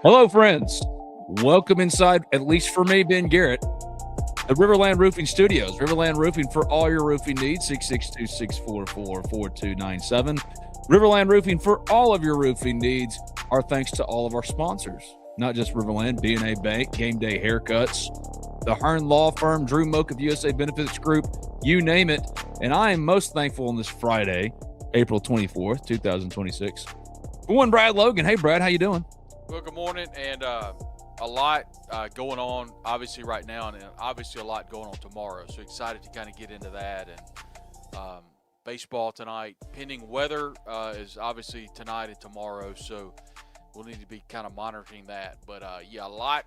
Hello, friends. Welcome inside, at least for me, Ben Garrett, the Riverland Roofing Studios. Riverland Roofing for all your roofing needs, 662-644-4297. Riverland Roofing for all of your roofing needs. Our thanks to all of our sponsors, not just Riverland, B&A Bank, Game Day Haircuts, the Hearn Law Firm, Drew Moak of USA Benefits Group, you name it. And I am most thankful on this Friday, April 24th, 2026, for one Brad Logan. Hey, Brad, how you doing? Well, good morning, and a lot going on, obviously, right now, and obviously a lot going on tomorrow. So excited to kind of get into that. And baseball tonight, pending weather is obviously tonight and tomorrow, so we'll need to be kind of monitoring that. But, yeah, a lot,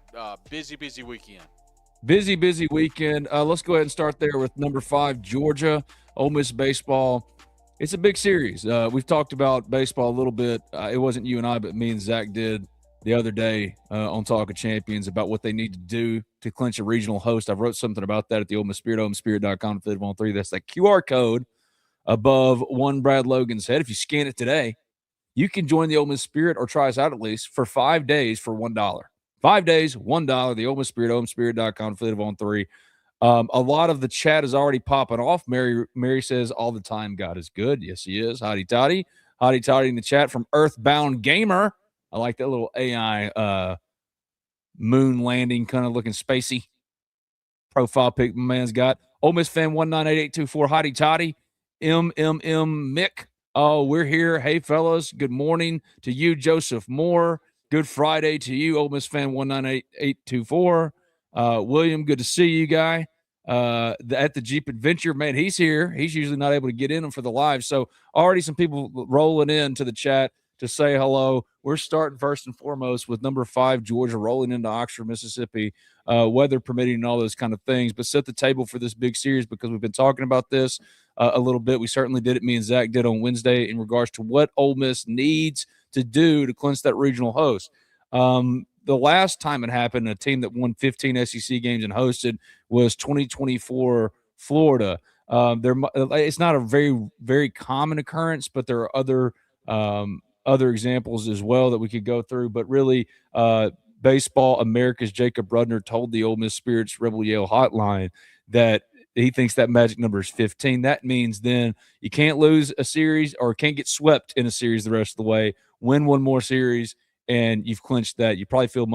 busy weekend. Busy weekend. Let's go ahead and start there with number 5, Georgia, Ole Miss baseball. It's a big series. We've talked about baseball a little bit. It wasn't you and I, but me and Zach did the other day on Talk of Champions about what they need to do to clinch a regional host. I wrote something about that at the Ole Miss Spirit, OleMissSpirit.com, affiliate on 3. That's that QR code above one Brad Logan's head. If you scan it today, you can join the Ole Miss Spirit or try us out at least for 5 days for $1. 5 days, $1. The Ole Miss Spirit, OleMissSpirit.com, affiliate on 3. A lot of the chat is already popping off. Mary says all the time, God is good. Yes, he is. Hotty toddy in the chat from Earthbound Gamer. I like that little AI moon landing kind of looking spacey profile pic my man's got. Ole Miss fan 198824, Hotty toddy. Mick. Oh, we're here. Hey, fellas. Good morning to you, Joseph Moore. Good Friday to you, Ole Miss fan 198824. William, good to see you, guy. At the Jeep Adventure, man, he's here. He's usually not able to get in them for the live. So already some people rolling into the chat to say hello. We're starting first and foremost with number 5, Georgia, rolling into Oxford, Mississippi, weather permitting and all those kind of things. But set the table for this big series because we've been talking about this a little bit. We certainly did it. Me and Zach did on Wednesday in regards to what Ole Miss needs to do to clinch that regional host. The last time it happened, a team that won 15 SEC games and hosted was 2024 Florida. It's not a very, very common occurrence, but there are other examples as well that we could go through. But really, baseball America's Jacob Rudner told the Ole Miss Spirits Rebel Yell hotline that he thinks that magic number is 15. That means then you can't lose a series or can't get swept in a series the rest of the way. Win one more series, and you've clinched that. You probably feel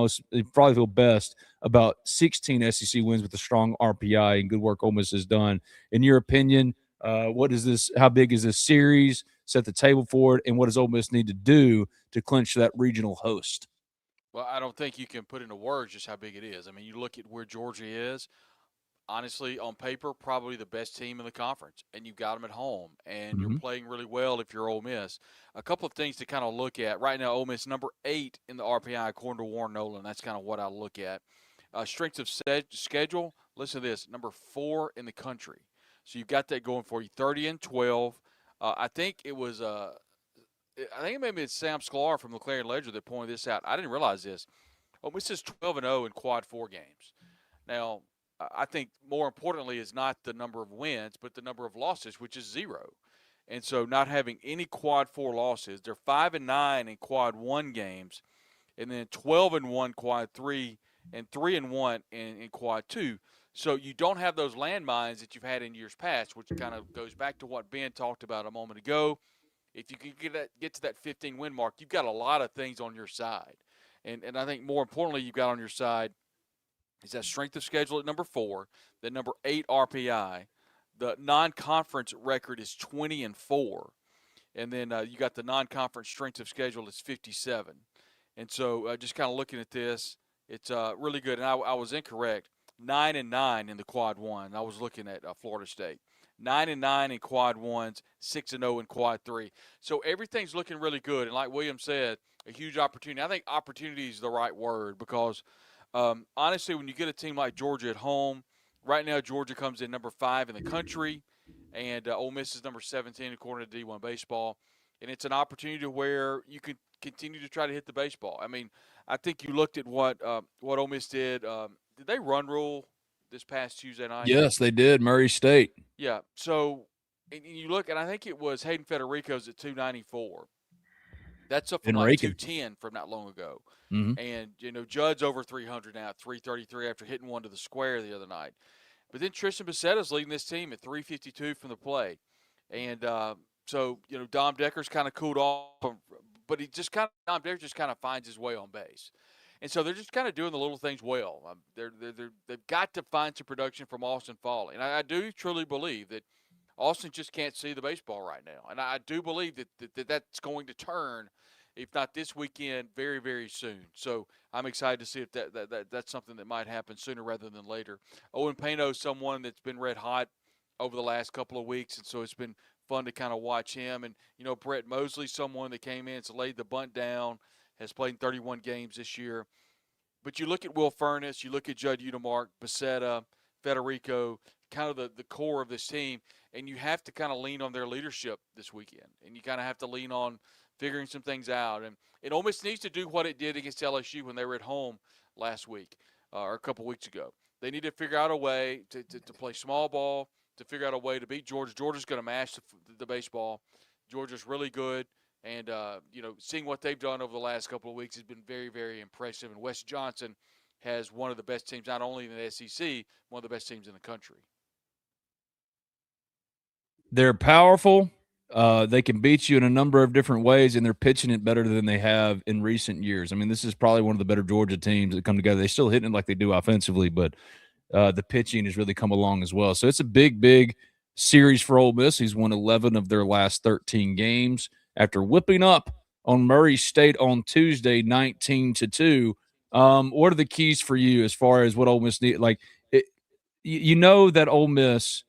best about 16 SEC wins with a strong RPI and good work Ole Miss has done. In your opinion, what is this? How big is this series? Set the table for it, and what does Ole Miss need to do to clinch that regional host? Well, I don't think you can put into words just how big it is. I mean, you look at where Georgia is. Honestly, on paper, probably the best team in the conference, and you've got them at home, and you're playing really well if you're Ole Miss. A couple of things to kind of look at. Right now, Ole Miss number 8 in the RPI, according to Warren Nolan. That's kind of what I look at. Strength of schedule, listen to this, number 4 in the country. So you've got that going for you, 30-12. I think it was maybe it's Sam Sklar from the Clarion Ledger that pointed this out. I didn't realize this. Ole Miss is 12-0 in quad 4 games. Now, I think more importantly is not the number of wins, but the number of losses, which is 0. And so not having any quad 4 losses, they're 5-9 in quad 1 games, and then 12-1 quad 3, and 3-1 in quad 2. So you don't have those landmines that you've had in years past, which kind of goes back to what Ben talked about a moment ago. If you can get to that 15-win mark, you've got a lot of things on your side. And I think more importantly you've got on your side is that strength of schedule at number 4, the number 8 RPI. The non-conference record is 20-4. And then you got the non-conference strength of schedule is 57. And so just kind of looking at this, it's really good. And I was incorrect. 9-9 in the quad 1. I was looking at Florida State. 9-9 in quad 1s, 6-0 in quad 3. So everything's looking really good. And like William said, a huge opportunity. I think opportunity is the right word because – honestly, when you get a team like Georgia at home, right now Georgia comes in number 5 in the country, and Ole Miss is number 17 according to D1 Baseball. And it's an opportunity to where you can continue to try to hit the baseball. I mean, I think you looked at what Ole Miss did. Did they run rule this past Tuesday night? Yes, they did. Murray State. Yeah. So and you look, and I think it was Hayden Federico's at 294. That's up from And like raking. 210 from not long ago. Mm-hmm. And, Judd's over 300 now, 333 after hitting one to the square the other night. But then Tristan Bassetta's leading this team at 352 from the plate. And so, Dom Decker's kind of cooled off, but Dom Decker just kind of finds his way on base. And so they're just kind of doing the little things well. They've got to find some production from Austin Foley. And I do truly believe that Austin just can't see the baseball right now. And I do believe that's going to turn, if not this weekend, very, very soon. So I'm excited to see if that's something that might happen sooner rather than later. Owen Pano is someone that's been red hot over the last couple of weeks, and so it's been fun to kind of watch him. And, Brett Mosley, someone that came in, so laid the bunt down, has played in 31 games this year. But you look at Will Furnace, you look at Judd Udemark, Bassetta, Federico, kind of the core of this team, and you have to kind of lean on their leadership this weekend. And you kind of have to lean on figuring some things out. And Ole Miss needs to do what it did against LSU when they were at home last week or a couple weeks ago. They need to figure out a way to play small ball, to figure out a way to beat Georgia. Georgia's going to mash the baseball. Georgia's really good. And, seeing what they've done over the last couple of weeks has been very, very impressive. And Wes Johnson has one of the best teams, not only in the SEC, one of the best teams in the country. They're powerful. They can beat you in a number of different ways, and they're pitching it better than they have in recent years. I mean, this is probably one of the better Georgia teams that come together. They still hitting it like they do offensively, but the pitching has really come along as well. So it's a big, big series for Ole Miss. He's won 11 of their last 13 games after whipping up on Murray State on Tuesday, 19-2. What are the keys for you as far as what Ole Miss need? Like, you know that Ole Miss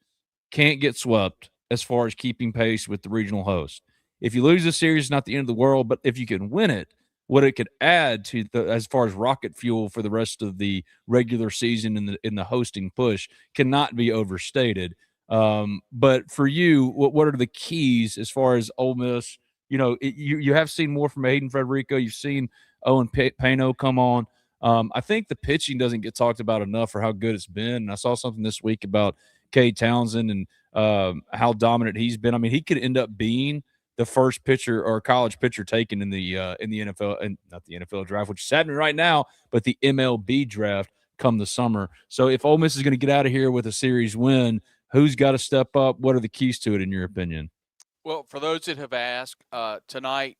can't get swept as far as keeping pace with the regional host. If you lose the series, it's not the end of the world, but if you can win it, what it could add to as far as rocket fuel for the rest of the regular season in the hosting push cannot be overstated. But for you, what are the keys as far as Ole Miss? You have seen more from Hayden Federico. You've seen Owen Pano come on. I think the pitching doesn't get talked about enough for how good it's been. And I saw something this week about Cade Townsend and how dominant he's been. I mean, he could end up being the first pitcher or college pitcher taken in the NFL, and not the NFL draft, which is happening right now, but the MLB draft come the summer. So if Ole Miss is going to get out of here with a series win, who's got to step up? What are the keys to it, in your opinion? Well, for those that have asked, tonight,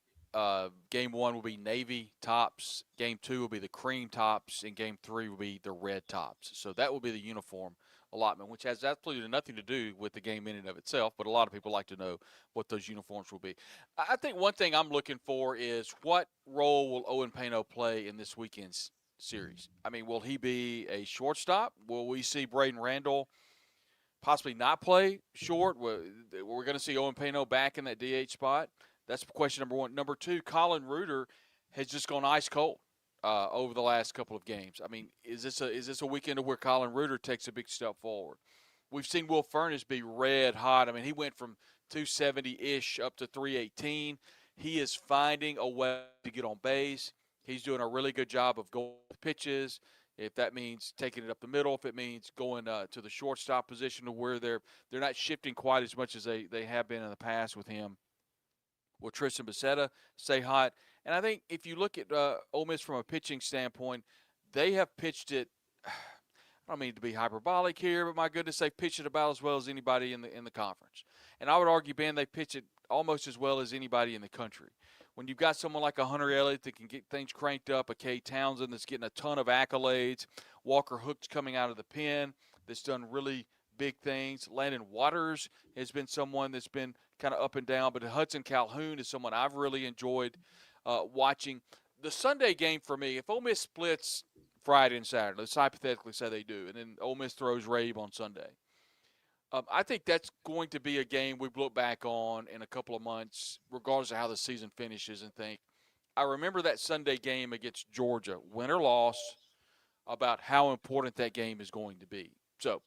game 1 will be navy tops, game 2 will be the cream tops, and game 3 will be the red tops. So that will be the uniform allotment, which has absolutely nothing to do with the game in and of itself, but a lot of people like to know what those uniforms will be. I think one thing I'm looking for is what role will Owen Pano play in this weekend's series? I mean, will he be a shortstop? Will we see Braden Randall possibly not play short? We're going to see Owen Pano back in that DH spot. That's question number 1. Number 2, Colin Reuter has just gone ice cold over the last couple of games. I mean, is this a weekend where Colin Reuter takes a big step forward? We've seen Will Furnace be red hot. I mean, he went from 270-ish up to 318. He is finding a way to get on base. He's doing a really good job of going with pitches. If that means taking it up the middle, if it means going to the shortstop position to where they're not shifting quite as much as they have been in the past with him. Will Tristan Bassetta stay hot? And I think if you look at Ole Miss from a pitching standpoint, they have pitched it. I don't mean to be hyperbolic here, but my goodness, they've pitched it about as well as anybody in the conference. And I would argue, Ben, they pitch it almost as well as anybody in the country. When you've got someone like a Hunter Elliott that can get things cranked up, a Cade Townsend that's getting a ton of accolades, Walker Hook's coming out of the pen that's done really big things. Landon Waters has been someone that's been kind of up and down, but Hudson Calhoun is someone I've really enjoyed watching. The Sunday game for me, if Ole Miss splits Friday and Saturday, let's hypothetically say they do, and then Ole Miss throws Rabe on Sunday, I think that's going to be a game we look back on in a couple of months, regardless of how the season finishes, and think, I remember that Sunday game against Georgia, win or loss, about how important that game is going to be. So,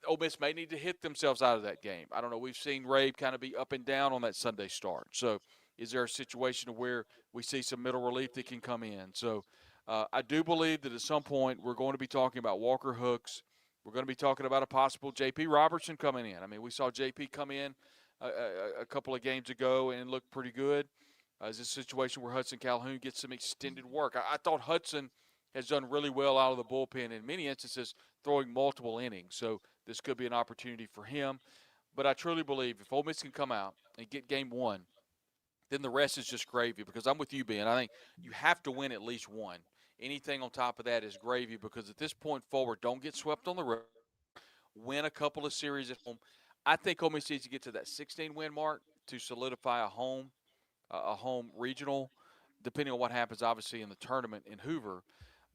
Ole Miss may need to hit themselves out of that game. I don't know. We've seen Rabe kind of be up and down on that Sunday start. So, is there a situation where we see some middle relief that can come in? So, I do believe that at some point we're going to be talking about Walker Hooks. We're going to be talking about a possible J.P. Robertson coming in. I mean, we saw J.P. come in a couple of games ago and look pretty good. Is this a situation where Hudson Calhoun gets some extended work? I thought Hudson has done really well out of the bullpen in many instances, throwing multiple innings. So this could be an opportunity for him. But I truly believe if Ole Miss can come out and get game one, then the rest is just gravy, because I'm with you, Ben. I think you have to win at least one. Anything on top of that is gravy, because at this point forward, don't get swept on the road. Win a couple of series at home. I think Ole Miss needs to get to that 16-win mark to solidify a home regional, depending on what happens, obviously, in the tournament in Hoover.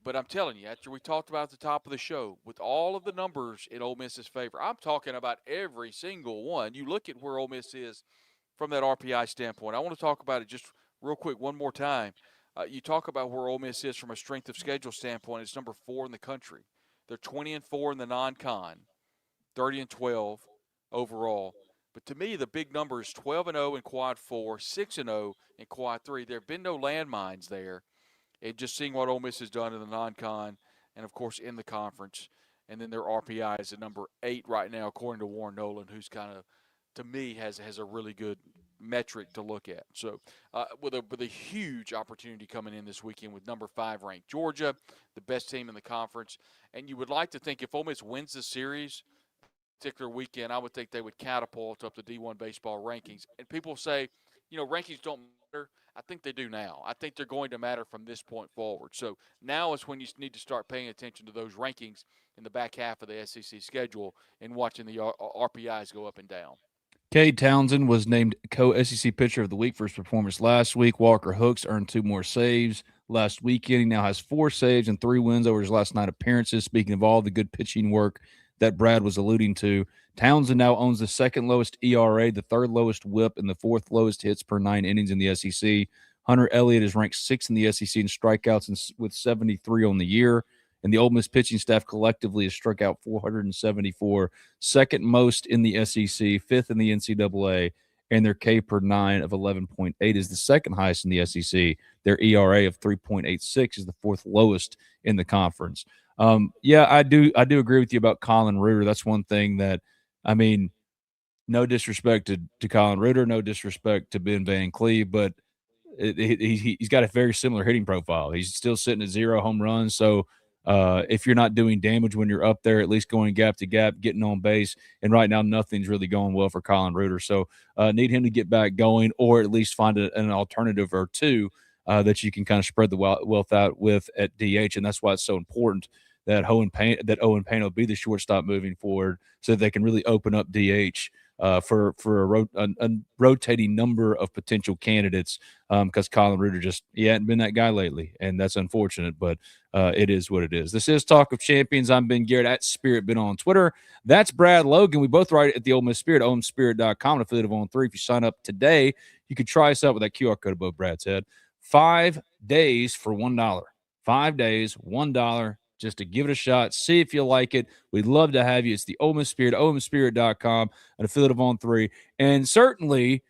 But I'm telling you, after we talked about at the top of the show, with all of the numbers in Ole Miss's favor, I'm talking about every single one. You look at where Ole Miss is from that RPI standpoint. I want to talk about it just real quick one more time. You talk about where Ole Miss is from a strength of schedule standpoint. It's number 4 in the country. They're 20-4 in the non-con, 30-12 overall. But to me, the big number is 12-0 in Quad 4, 6-0 in Quad 3. There have been no landmines there. And just seeing what Ole Miss has done in the non-con and, of course, in the conference. And then their RPI is at number 8 right now, according to Warren Nolan, who's kind of, to me, has a really good metric to look at. So with a huge opportunity coming in this weekend with number 5 ranked Georgia, the best team in the conference. And you would like to think if Ole Miss wins the series – particular weekend, I would think they would catapult up the D1 baseball rankings. And people say, rankings don't matter. I think they do now. I think they're going to matter from this point forward. So now is when you need to start paying attention to those rankings in the back half of the SEC schedule and watching the RPIs go up and down. Cade Townsend was named co-SEC Pitcher of the Week for his performance last week. Walker Hooks earned 2 more saves last weekend. He now has 4 saves and 3 wins over his last 9 appearances. Speaking of all the good pitching work that Brad was alluding to, Townsend now owns the 2nd lowest ERA, the 3rd lowest WHIP, and the 4th lowest hits per 9 innings in the SEC. Hunter Elliott is ranked 6th in the SEC in strikeouts with 73 on the year. And the Ole Miss pitching staff collectively has struck out 474, 2nd most in the SEC, 5th in the NCAA, and their K per 9 of 11.8 is the 2nd highest in the SEC. Their ERA of 3.86 is the 4th lowest in the conference. I do agree with you about Colin Reuter. That's one thing that, no disrespect to Colin Reuter, no disrespect to Ben Van Cleve, but he's got a very similar hitting profile. He's still sitting at 0 home runs. So if you're not doing damage when you're up there, at least going gap to gap, getting on base, and right now nothing's really going well for Colin Reuter. So need him to get back going, or at least find an alternative or two that you can kind of spread the wealth out with at DH, and that's why it's so important that Owen Payne will be the shortstop moving forward, so that they can really open up DH for a rotating number of potential candidates, because Colin Reuter he hadn't been that guy lately, and that's unfortunate, but it is what it is. This is Talk of Champions. I'm Ben Garrett at Spirit Ben on Twitter. That's Brad Logan. We both write at the Ole Miss Spirit, OleMissSpirit.com, an affiliate of On 3. If you sign up today, you can try us out with that QR code above Brad's head. 5 days for $1. 5 days, $1. Just to give it a shot, see if you like it. We'd love to have you. It's the Ole Miss Spirit, OleMissSpirit.com, an affiliate of On 3. And certainly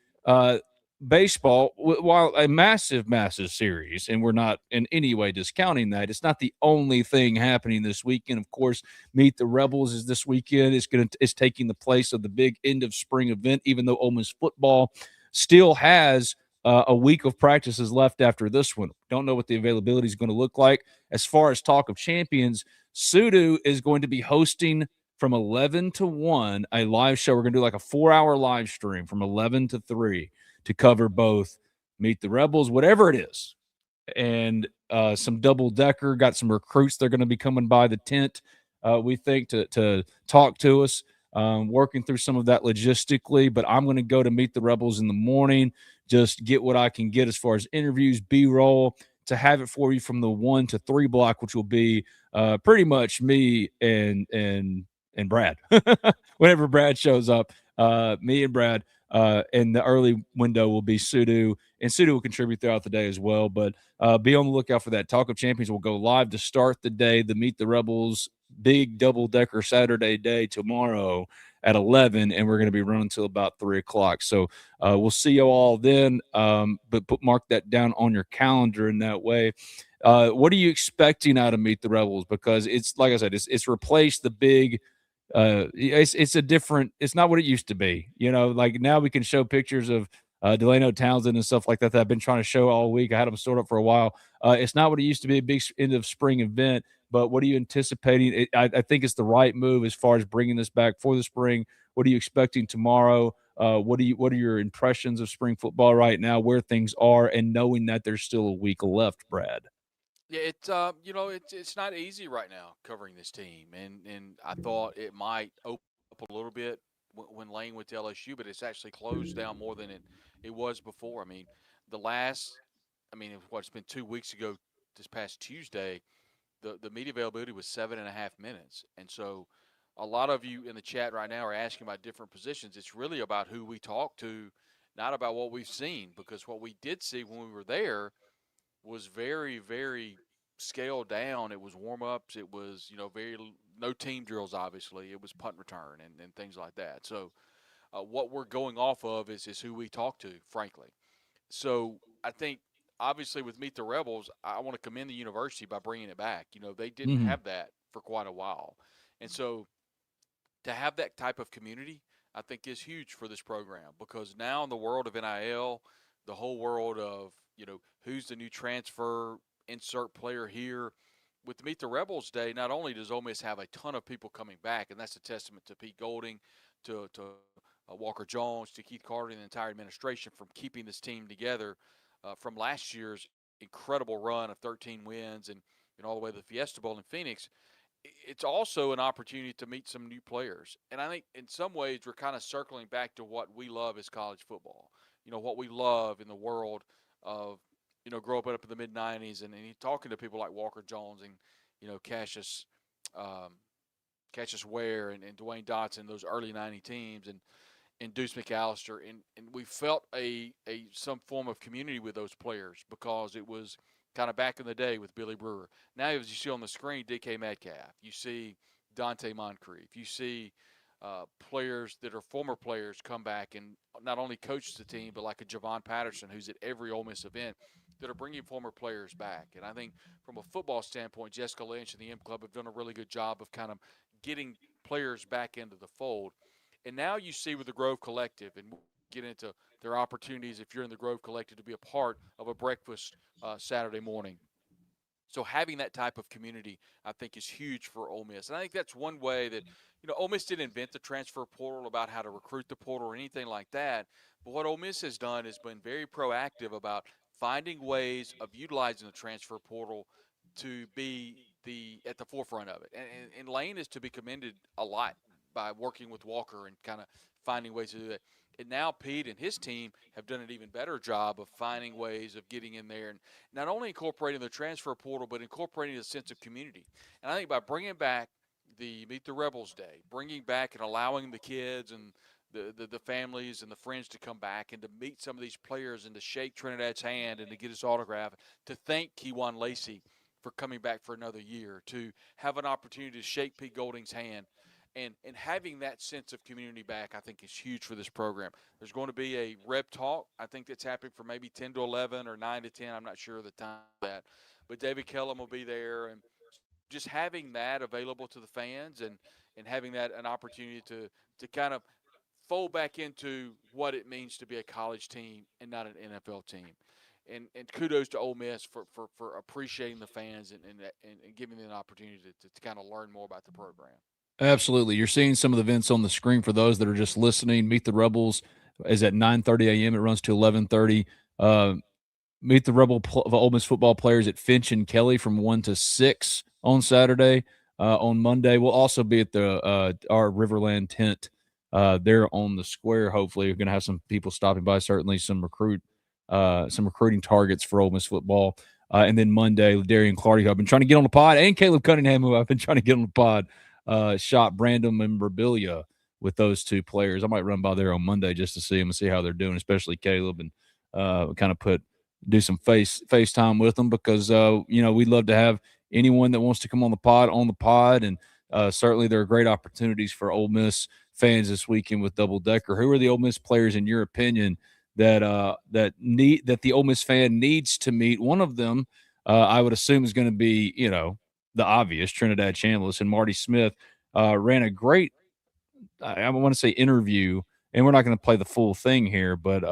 baseball, while a massive, massive series, and we're not in any way discounting that, it's not the only thing happening this weekend. Of course, Meet the Rebels is this weekend. It's taking the place of the big end of spring event, even though Ole Miss football still has a week of practices left after this one. Don't know what the availability is going to look like. As far as Talk of Champions, Sudu is going to be hosting from 11 to 1 a live show. We're going to do like a 4-hour live stream from 11 to 3 to cover both Meet the Rebels, whatever it is, and some double-decker. Got some recruits that are going to be coming by the tent, we think, to talk to us, working through some of that logistically. But I'm going to go to Meet the Rebels in the morning, just get what I can get as far as interviews, B-roll, to have it for you from the 1 to 3 block, which will be pretty much me and Brad. Whenever Brad shows up, me and Brad, and the early window will be Sudu, and Sudu will contribute throughout the day as well. But be on the lookout for that. Talk of Champions will go live to start the day. The Meet the Rebels big double-decker Saturday day tomorrow at 11, and we're going to be running until about 3 o'clock. So we'll see you all then, but mark that down on your calendar in that way. What are you expecting out of Meet the Rebels? Because it's, like I said, it's replaced the big it's a different, it's not what it used to be. Like now we can show pictures of Delano Townsend and stuff like that I've been trying to show all week. I had them stored up for a while. It's not what it used to be, a big end of spring event, but what are you anticipating? I think it's the right move as far as bringing this back for the spring. What are you expecting tomorrow? What are your impressions of spring football right now, where things are, and knowing that there's still a week left, Brad? Yeah, it's not easy right now covering this team, and I thought it might open up a little bit when Lane went to LSU, but it's actually closed down more than it was before. I mean, the last, I mean, it's been 2 weeks ago, this past Tuesday, the media availability was 7.5 minutes, and so a lot of you in the chat right now are asking about different positions. It's really about who we talk to, not about what we've seen, because what we did see when we were there was very, very scaled down. It was warm ups. It was, very no team drills. Obviously, it was punt return and things like that. So, what we're going off of is who we talk to, frankly. So, I think obviously with Meet the Rebels, I want to commend the university by bringing it back. They didn't Mm-hmm. have that for quite a while, and so to have that type of community, I think is huge for this program because now in the world of NIL, the whole world of who's the new transfer, insert player here. With the Meet the Rebels Day, not only does Ole Miss have a ton of people coming back, and that's a testament to Pete Golding, to Walker Jones, to Keith Carter, and the entire administration from keeping this team together from last year's incredible run of 13 wins and all the way to the Fiesta Bowl in Phoenix. It's also an opportunity to meet some new players. And I think in some ways we're kind of circling back to what we love as college football. What we love in the world of, growing up in the mid 90s and talking to people like Walker Jones and, um, Cassius Ware and Dwayne Dotson, those early 90 teams and Deuce McAllister. And we felt a some form of community with those players because it was kind of back in the day with Billy Brewer. Now, as you see on the screen, DK Metcalf, you see Dante Moncrief, you see players that are former players come back and not only coach the team, but like a Javon Patterson, who's at every Ole Miss event, that are bringing former players back. And I think from a football standpoint, Jessica Lynch and the M Club have done a really good job of kind of getting players back into the fold. And now you see with the Grove Collective, and we'll get into their opportunities if you're in the Grove Collective to be a part of a breakfast Saturday morning. So having that type of community, I think, is huge for Ole Miss. And I think that's one way that, Ole Miss didn't invent the transfer portal about how to recruit the portal or anything like that. But what Ole Miss has done is been very proactive about finding ways of utilizing the transfer portal to be at the forefront of it. And Lane is to be commended a lot by working with Walker and kind of finding ways to do that. And now Pete and his team have done an even better job of finding ways of getting in there and not only incorporating the transfer portal, but incorporating a sense of community. And I think by bringing back the Meet the Rebels Day, bringing back and allowing the kids and the families and the friends to come back and to meet some of these players and to shake Trinidad's hand and to get his autograph, to thank Kewan Lacey for coming back for another year, to have an opportunity to shake Pete Golding's hand. And having that sense of community back, I think, is huge for this program. There's going to be a rep talk, I think, that's happening from maybe 10 to 11 or 9 to 10. I'm not sure of the time of that. But David Kellum will be there. And so just having that available to the fans and having that an opportunity to kind of fold back into what it means to be a college team and not an NFL team. And kudos to Ole Miss for appreciating the fans and giving them an opportunity to kind of learn more about the program. Absolutely. You're seeing some of the events on the screen for those that are just listening. Meet the Rebels is at 9:30 a.m. It runs to 11:30. Meet the Ole Miss football players at Finch and Kelly from 1 to 6 on Saturday. On Monday, we'll also be at the our Riverland tent there on the square. Hopefully, we're going to have some people stopping by. Certainly, some recruiting targets for Ole Miss football. And then Monday, Darian Clardy, who I've been trying to get on the pod, and Caleb Cunningham, who I've been trying to get on the pod, shot Brandon memorabilia with those two players. I might run by there on Monday just to see them and see how they're doing, especially Caleb, and kind of do some FaceTime with them because we'd love to have anyone that wants to come on the pod, and certainly there are great opportunities for Ole Miss fans this weekend with Double Decker. Who are the Ole Miss players, in your opinion, that the Ole Miss fan needs to meet? One of them, I would assume, is going to be the obvious Trinidad Chambliss, and Marty Smith ran a great, I want to say, interview, and we're not going to play the full thing here, but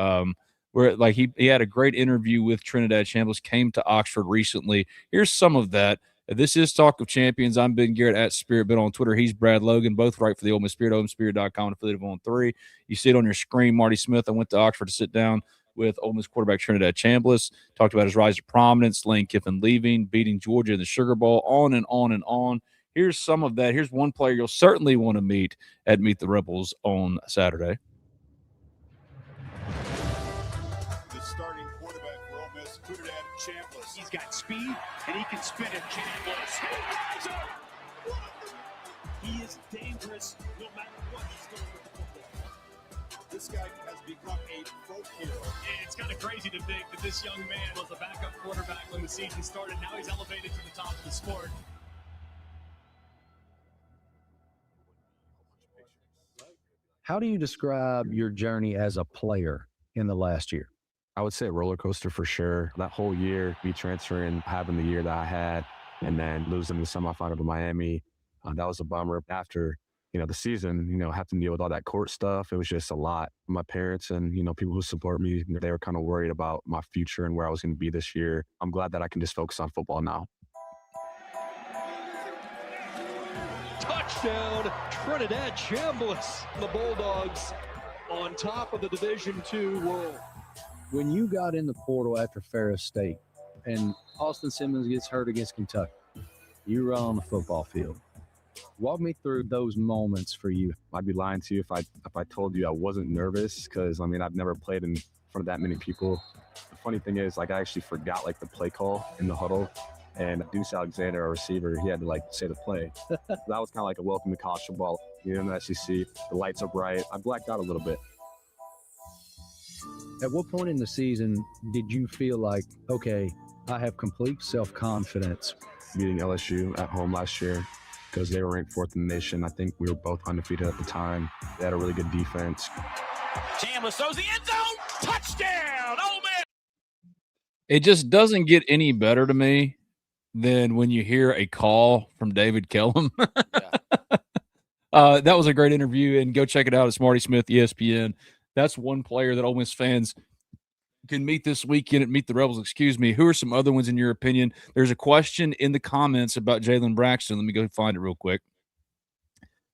where like he had a great interview with Trinidad Chambliss, came to Oxford recently. Here's some of that. This is Talk of Champions. I'm Ben Garrett at Spirit Bit on Twitter. He's Brad Logan, both right for the Ole Miss Spirit, OleMissSpirit.com, affiliate of On 3. You see it on your screen, Marty Smith. I went to Oxford to sit down with Ole Miss quarterback Trinidad Chambliss, talked about his rise to prominence, Lane Kiffin leaving, beating Georgia in the Sugar Bowl, on and on and on. Here's some of that. Here's one player you'll certainly want to meet at Meet the Rebels on Saturday. The starting quarterback for Ole Miss, Trinidad Chambliss. He's got speed, and he can spin it. Chambliss. He is dangerous no matter what he's doing with the football. This guy has become a folk hero. It's kind of crazy to think that this young man was a backup quarterback when the season started. Now he's elevated to the top of the sport. How do you describe your journey as a player in the last year? I would say a roller coaster for sure. That whole year, me transferring, having the year that I had, and then losing the semifinal to Miami, that was a bummer. After, the season, having to deal with all that court stuff, it was just a lot. My parents and, people who support me, they were kind of worried about my future and where I was going to be this year. I'm glad that I can just focus on football now. Touchdown, Trinidad Chambliss. The Bulldogs on top of the Division II world. When you got in the portal after Ferris State and Austin Simmons gets hurt against Kentucky, you run on the football field. Walk me through those moments for you. I'd be lying to you if I told you I wasn't nervous because, I've never played in front of that many people. The funny thing is, I actually forgot, the play call in the huddle. And Deuce Alexander, our receiver, he had to, say the play. That was kind of like a welcome to college football. In the SEC, the lights are bright. I blacked out a little bit. At what point in the season did you feel like, okay, I have complete self-confidence? Beating LSU at home last year because they were ranked 4th in the nation. I think we were both undefeated at the time. They had a really good defense. Chambliss throws the end zone. Touchdown, Ole Miss. It just doesn't get any better to me than when you hear a call from David Kellum. That was a great interview, and go check it out. It's Marty Smith, ESPN. That's one player that Ole Miss fans can meet this weekend at Meet the Rebels. Who are some other ones in your opinion? There's a question in the comments about Jalen Braxton. Let me go find it real quick.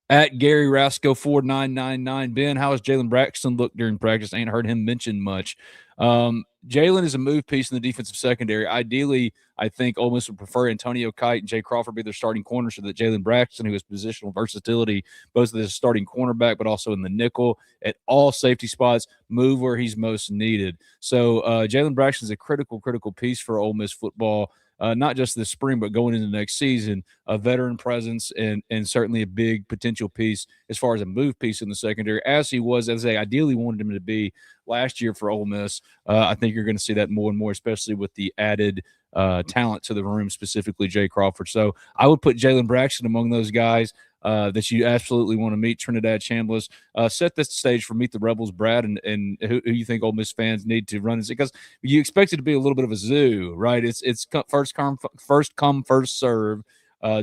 At Gary Rasco 4999. Ben, how has Jalen Braxton looked during practice? Ain't heard him mention much. Jalen is a move piece in the defensive secondary. Ideally, I think Ole Miss would prefer Antonio Kite and Jay Crawford be their starting corners so that Jalen Braxton, who has positional versatility, both as a starting cornerback but also in the nickel at all safety spots, move where he's most needed. So Jalen Braxton is a critical piece for Ole Miss football. Not just this spring, but going into next season, a veteran presence and certainly a big potential piece as far as a move piece in the secondary, as he was, as they ideally wanted him to be last year for Ole Miss. I think you're going to see that more and more, especially with the added talent to the room, specifically Jay Crawford. So I would put Jalen Braxton among those guys that you absolutely want to meet. Trinidad Chambliss. Set the stage for Meet the Rebels, Brad, and who you think Ole Miss fans need to run, because you expect it to be a little bit of a zoo, right? It's first come, first serve.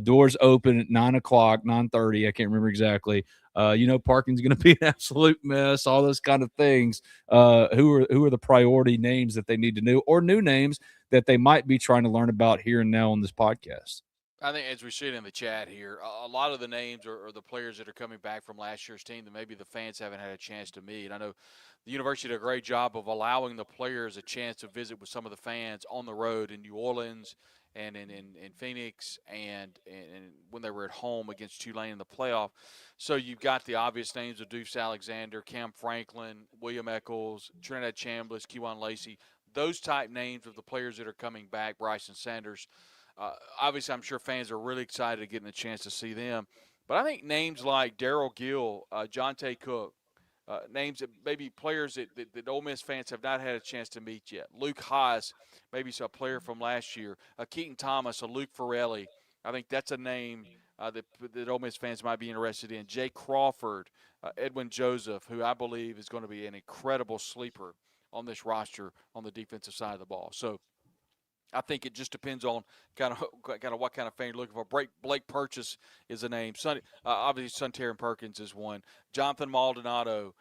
Doors open at 9:00, 9:30. I can't remember exactly. Parking's going to be an absolute mess. All those kind of things. Who are the priority names that they need to know, or new names that they might be trying to learn about here and now on this podcast? I think as we see it in the chat here, a lot of the names are the players that are coming back from last year's team that maybe the fans haven't had a chance to meet. I know the university did a great job of allowing the players a chance to visit with some of the fans on the road in New Orleans and in Phoenix and when they were at home against Tulane in the playoff. So you've got the obvious names of Deuce Alexander, Cam Franklin, William Eccles, Trinidad Chambliss, Kewan Lacey, those type names of the players that are coming back, Bryson Sanders. Obviously, I'm sure fans are really excited getting a chance to see them. But I think names like Darryl Gill, Jonte Cook, names that maybe players that Ole Miss fans have not had a chance to meet yet. Luke Haas, maybe a player from last year. Keaton Thomas, Luke Farrelly. I think that's a name that Ole Miss fans might be interested in. Jay Crawford, Edwin Joseph, who I believe is going to be an incredible sleeper on this roster on the defensive side of the ball. So I think it just depends on kind of what kind of fan you're looking for. Blake Purchase is a name. Obviously, Sunterran Perkins is one. Jonathan Maldonado,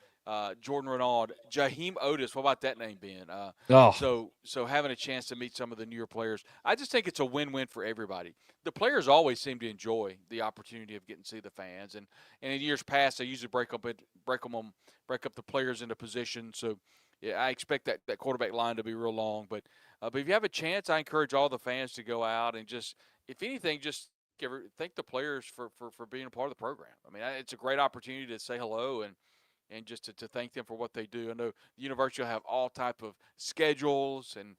Jordan Renaud, Jaheim Otis. What about that name, Ben? So having a chance to meet some of the newer players, I just think it's a win-win for everybody. The players always seem to enjoy the opportunity of getting to see the fans, and in years past, they usually break up the players into positions. So yeah, I expect that quarterback line to be real long. But if you have a chance, I encourage all the fans to go out and just, if anything, just thank the players for being a part of the program. I mean, it's a great opportunity to say hello and just to thank them for what they do. I know the university will have all type of schedules and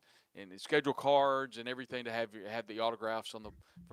schedule cards and everything to have the autographs from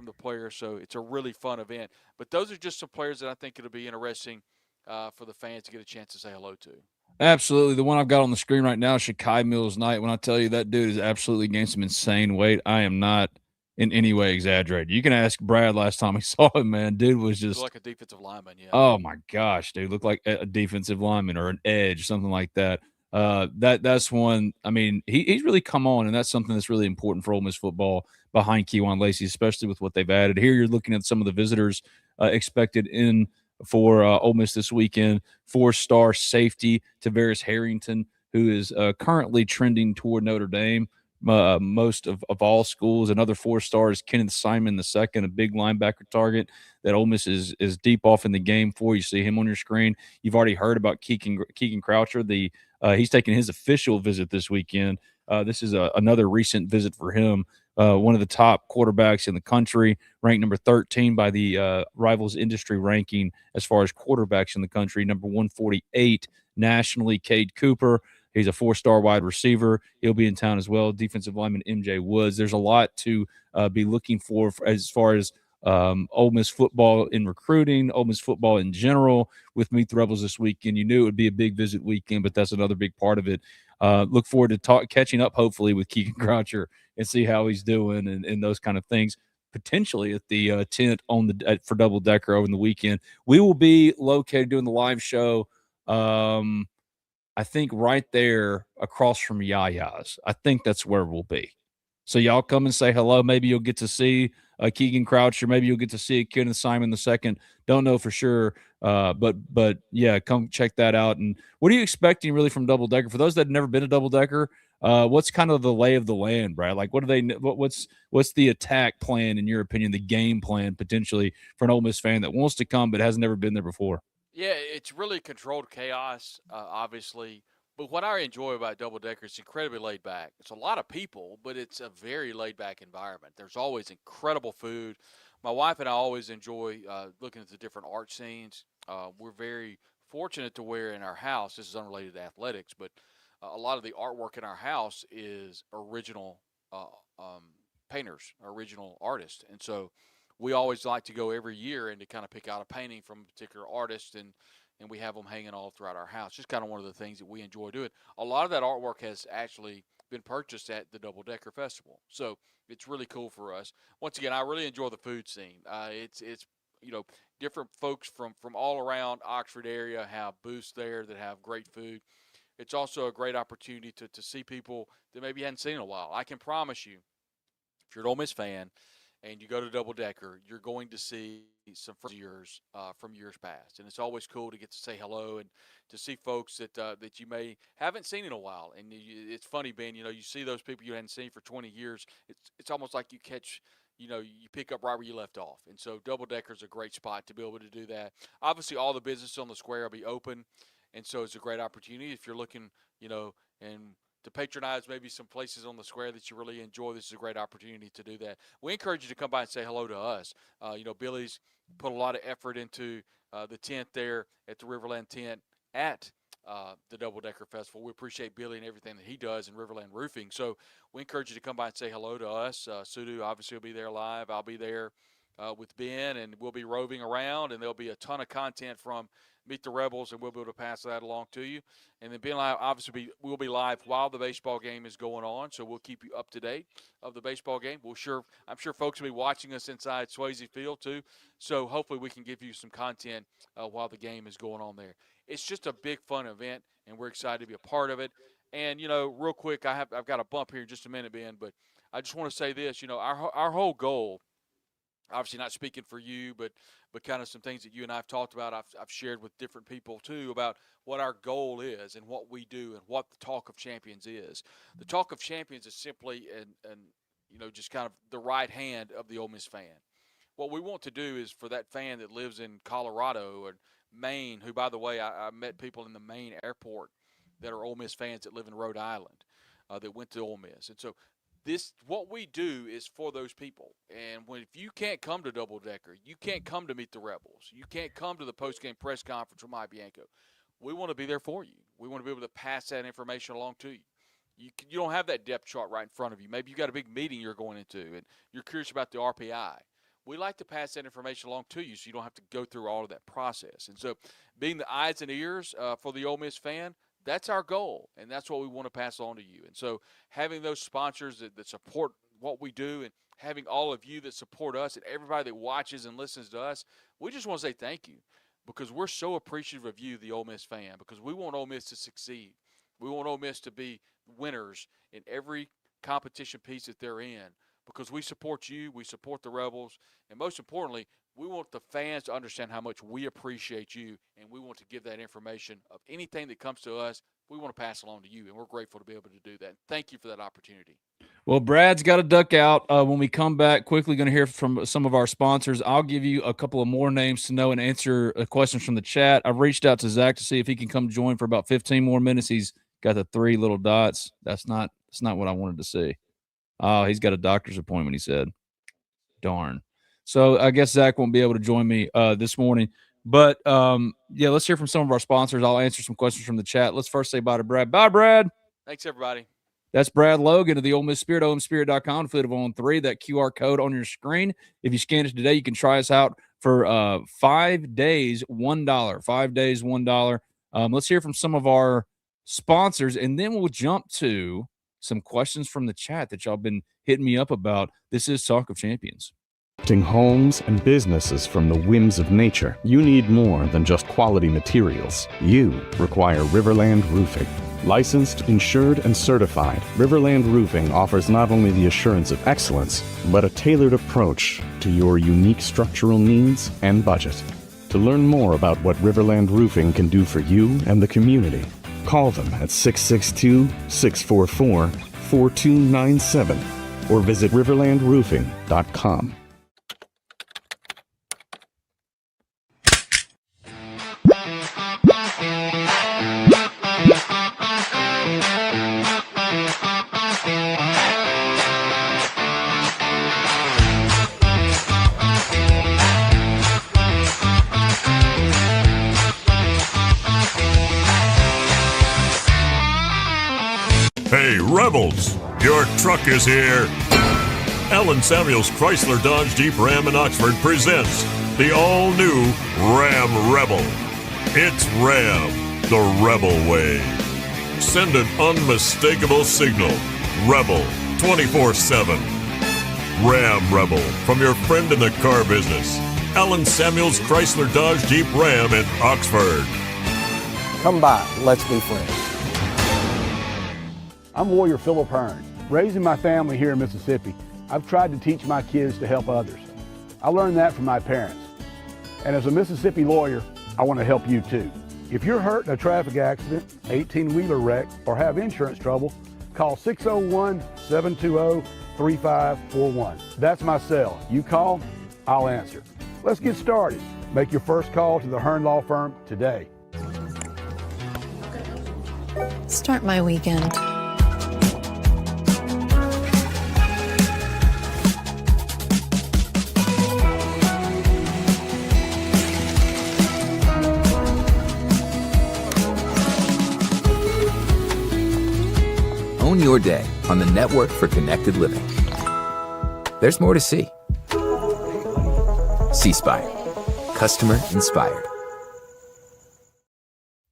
the players. So it's a really fun event. But those are just some players that I think it'll be interesting for the fans to get a chance to say hello to. Absolutely. The one I've got on the screen right now is Shakai Mills Knight. When I tell you that dude has absolutely gained some insane weight, I am not in any way exaggerated. You can ask Brad last time he saw him, man. Dude was just like a defensive lineman, yeah. Oh my gosh, dude, looked like a defensive lineman or an edge, something like that. That's one. I mean, he's really come on, and that's something that's really important for Ole Miss football behind Keywan Lacey, especially with what they've added. Here, you're looking at some of the visitors expected in for Ole Miss this weekend. 4-star safety Tavares Harrington, who is currently trending toward Notre Dame. Most of all schools. Another 4-star is Kenneth Simon II, a big linebacker target that Ole Miss is deep off in the game for. You see him on your screen. You've already heard about Keegan Croucher. He's taking his official visit this weekend. This is another recent visit for him. One of the top quarterbacks in the country, ranked number 13 by the Rivals Industry ranking as far as quarterbacks in the country, number 148 nationally. Cade Cooper. He's a 4-star wide receiver. He'll be in town as well. Defensive lineman MJ Woods. There's a lot to be looking for as far as Ole Miss football in recruiting, Ole Miss football in general with Meet the Rebels this weekend. You knew it would be a big visit weekend, but that's another big part of it. Look forward to catching up, hopefully, with Keegan Croucher and see how he's doing and those kind of things. Potentially at the tent for Double Decker over the weekend. We will be located doing the live show. I think right there across from Yaya's. I think that's where we'll be. So y'all come and say hello. Maybe you'll get to see Keegan Croucher. Maybe you'll get to see Kenneth Simon II. Don't know for sure. But yeah, come check that out. And what are you expecting really from Double Decker? For those that have never been to Double Decker, what's kind of the lay of the land, Brad? Like what's the attack plan, in your opinion, the game plan potentially for an Ole Miss fan that wants to come but has never been there before? Yeah, it's really controlled chaos, obviously. But what I enjoy about Double Decker is incredibly laid back. It's a lot of people, but it's a very laid back environment. There's always incredible food. My wife and I always enjoy looking at the different art scenes. We're very fortunate to where in our house, this is unrelated to athletics, but a lot of the artwork in our house is original painters, original artists. And so we always like to go every year and to kind of pick out a painting from a particular artist, and we have them hanging all throughout our house. Just kind of one of the things that we enjoy doing. A lot of that artwork has actually been purchased at the Double Decker Festival, so it's really cool for us. Once again, I really enjoy the food scene. It's different folks from all around Oxford area have booths there that have great food. It's also a great opportunity to see people that maybe you hadn't seen in a while. I can promise you, if you're an Ole Miss fan and you go to Double Decker, you're going to see some friends of yours from years past. And it's always cool to get to say hello and to see folks that you may haven't seen in a while. And it's funny, Ben, you see those people you hadn't seen for 20 years. It's almost like you catch, you pick up right where you left off. And so Double Decker is a great spot to be able to do that. Obviously, all the businesses on the square will be open. And so it's a great opportunity if you're looking, and to patronize maybe some places on the square that you really enjoy. This is a great opportunity to do that. We encourage you to come by and say hello to us. Billy's put a lot of effort into the tent there at the Riverland tent at the Double Decker Festival. We appreciate Billy and everything that he does in Riverland Roofing. So we encourage you to come by and say hello to us. Sudu obviously will be there live. I'll be there with Ben, and we'll be roving around, and there'll be a ton of content from Meet the Rebels, and we'll be able to pass that along to you. And then Ben and I obviously we'll be live while the baseball game is going on, so we'll keep you up to date of the baseball game. I'm sure folks will be watching us inside Swayze Field too, so hopefully we can give you some content while the game is going on there. It's just a big fun event, and we're excited to be a part of it. And real quick, I've got a bump here in just a minute, Ben, but I just want to say this. Our whole goal obviously not speaking for you, but kind of some things that you and I have talked about. I've shared with different people too about what our goal is and what we do and what the Talk of Champions is. The Talk of Champions is simply and just kind of the right hand of the Ole Miss fan. What we want to do is for that fan that lives in Colorado or Maine, who, by the way, I met people in the Maine airport that are Ole Miss fans that live in Rhode Island that went to Ole Miss. And so what we do is for those people. And if you can't come to Double Decker, you can't come to Meet the Rebels, you can't come to the post-game press conference with Mike Bianco, we want to be there for you. We want to be able to pass that information along to you. You don't have that depth chart right in front of you. Maybe you've got a big meeting you're going into, and you're curious about the RPI. We like to pass that information along to you so you don't have to go through all of that process. And so being the eyes and ears for the Ole Miss fan, that's our goal, and that's what we want to pass on to you. And so having those sponsors that support what we do and having all of you that support us and everybody that watches and listens to us, we just want to say thank you because we're so appreciative of you, the Ole Miss fan, because we want Ole Miss to succeed. We want Ole Miss to be winners in every competition piece that they're in because we support you, we support the Rebels, and most importantly, we want the fans to understand how much we appreciate you, and we want to give that information of anything that comes to us. We want to pass along to you, and we're grateful to be able to do that. Thank you for that opportunity. Well, Brad's got to duck out. When we come back, quickly going to hear from some of our sponsors. I'll give you a couple of more names to know and answer questions from the chat. I've reached out to Zach to see if he can come join for about 15 more minutes. He's got the 3 little dots. That's not what I wanted to see. Oh, he's got a doctor's appointment, he said. Darn. So I guess Zach won't be able to join me this morning. But, let's hear from some of our sponsors. I'll answer some questions from the chat. Let's first say bye to Brad. Bye, Brad. Thanks, everybody. That's Brad Logan of the Ole Miss Spirit, omspirit.com, affiliate of On 3. That QR code on your screen. If you scan it today, you can try us out for 5 days, $1. 5 days, $1. Let's hear from some of our sponsors, and then we'll jump to some questions from the chat that y'all been hitting me up about. This is Talk of Champions. Homes and businesses from the whims of nature, you need more than just quality materials. You require Riverland Roofing. Licensed, insured, and certified, Riverland Roofing offers not only the assurance of excellence, but a tailored approach to your unique structural needs and budget. To learn more about what Riverland Roofing can do for you and the community, call them at 662-644-4297 or visit riverlandroofing.com. Hey, Rebels, your truck is here. Ellen Samuels Chrysler Dodge Jeep Ram in Oxford presents the all-new Ram Rebel. It's Ram, the Rebel way. Send an unmistakable signal. Rebel, 24/7. Ram Rebel, from your friend in the car business. Ellen Samuels Chrysler Dodge Jeep Ram in Oxford. Come by, let's be friends. I'm Warrior Philip Hearn. Raising my family here in Mississippi, I've tried to teach my kids to help others. I learned that from my parents. And as a Mississippi lawyer, I want to help you too. If you're hurt in a traffic accident, 18-wheeler wreck, or have insurance trouble, call 601-720-3541. That's my cell. You call, I'll answer. Let's get started. Make your first call to the Hearn Law Firm today. Start my weekend. Own your day on the Network for Connected Living. There's more to see. C-Spire. Customer inspired.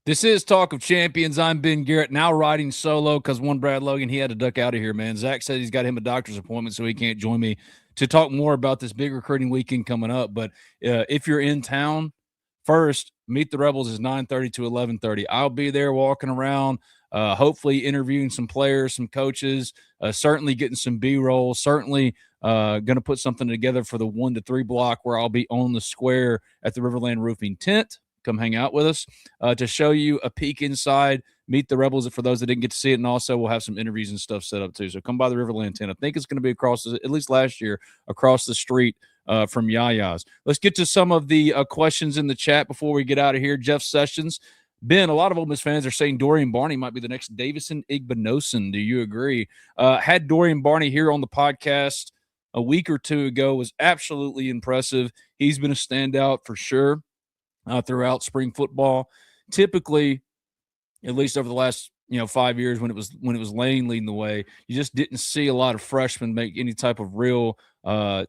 This is Talk of Champions. I'm Ben Garrett, now riding solo because Brad Logan, he had to duck out of here, man. Zach said he's got him a doctor's appointment, so he can't join me to talk more about this big recruiting weekend coming up. But if you're in town, first, Meet the Rebels is 9:30 to 11:30. I'll be there walking around. hopefully interviewing some players, some coaches, certainly getting some B-roll, certainly going to put something together for the 1 to 3 block where I'll be on the square at the Riverland Roofing tent. Come hang out with us to show you a peek inside, meet the Rebels for those that didn't get to see it, and also we'll have some interviews and stuff set up too. So come by the Riverland tent. I think it's going to be across, at least last year, across the street from Yaya's. Let's get to some of the questions in the chat before we get out of here. Jeff Sessions. Ben, a lot of Ole Miss fans are saying Dorian Barney might be the next Davison Igbinosun. Do you agree? Had Dorian Barney here on the podcast a week or two ago, was absolutely impressive. He's been a standout for sure throughout spring football. Typically, at least over the last 5 years when it was Lane leading the way, you just didn't see a lot of freshmen make any type of real